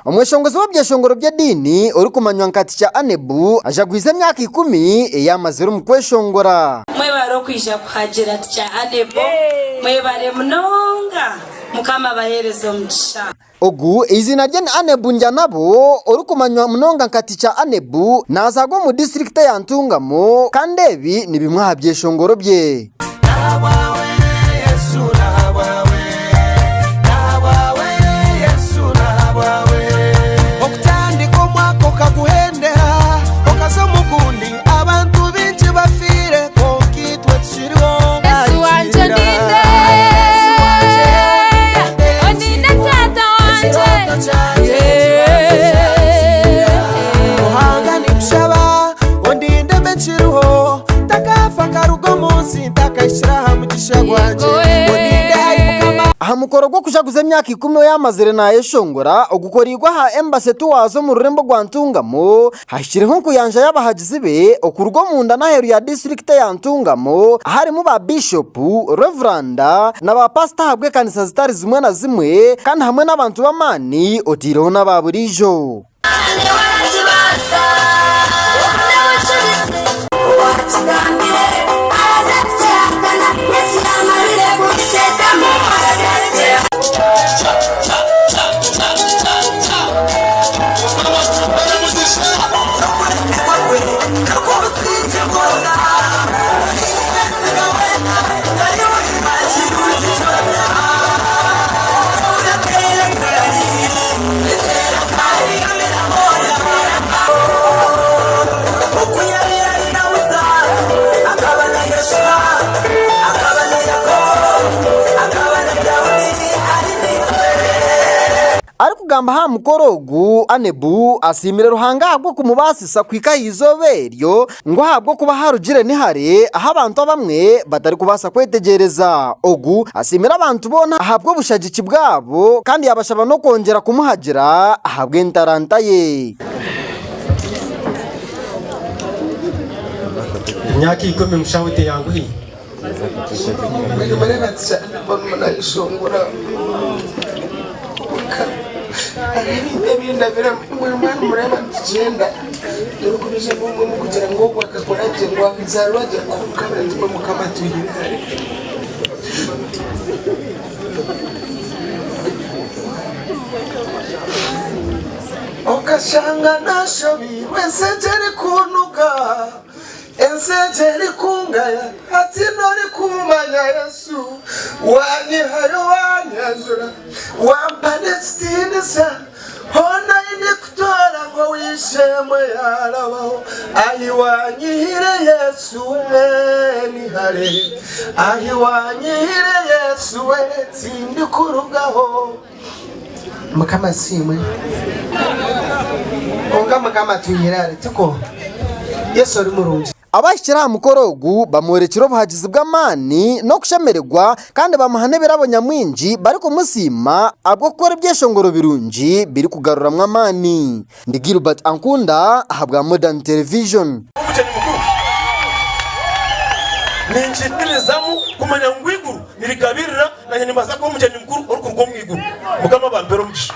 umweshongozi w'Ebyeshongoro by'edini uri kumanywa nkati cya Anebu Ajagwize Emyaka 10 Eyamazire mu kweshongora mwebaro kwija kuhagera cya Anebu mwebare munonga mukama baherezo mcisha ogu izina rye ni Anebu njya nabo uri kumanywa munonga nkati cya Anebu nazagwa mu district ya Ntungamo kandi ebi ni bimwe ha Byeshongoro bye Hamukoro gwo kujaguza Emyaka 10 Eyamazire Nayeshongora ogukorirwa ha embassy tuwazo mu rurembo rwa Ntungamo hashiriho kuyanja y'abahagizi be okurwo mu nda naheru ya district ya Ntungamo ahari mu ba bishop reverend na ba pastor habwe kanisa zitari zimwe na zimwe kandi hamwe n'abantu b'amani otireho n'ababurijo Gamba ha mukorogu Anebu asimire ruhanga habwo kumubasisa kwika izoberyo ngo habwo kuba harugire ni hare aha abantu bamwe batari kubasa kwetegereza ogu asimira abantu bona habwo bushagiki bwabo kandi yabashaba no kongera kumuhagira ahabwe ntaranta ye Emyaka 10 mushawite yangu hii Nayeshongora Ebinda bira mwana mureba tugenda turukubije mu kugira ngo bakakora je ngo akizarwa je kukabira twe mukama tuyire okashanga nashobi wesejeri kunuka ensejeri kungaya ati nori kumanya Yesu wanyihayo wanyazura wampanestisa hona ine kutora ngo wishemwe yarabaho ahi wanyihire Yesu ni hare ahi wanyihire Yesu tindi kurugaho mukama simwe onga mukama tuyirare tuko Yesu ari murungi abashira mukorogu bamuherekero buhagizi bw'amani no kushemererwa kandi bamuhane birabo nyamwinji bari kumusima abwo gukora Ebyeshongoro birungi biri kugaruramwa amani ndi Gilbert Ankunda ahabwa Modern Television ninjitirizamu kumanya ngwiguru nirigabirira na nyanimaza ko umujeni mukuru uri kurwo mwiguru mukama bambero mukisha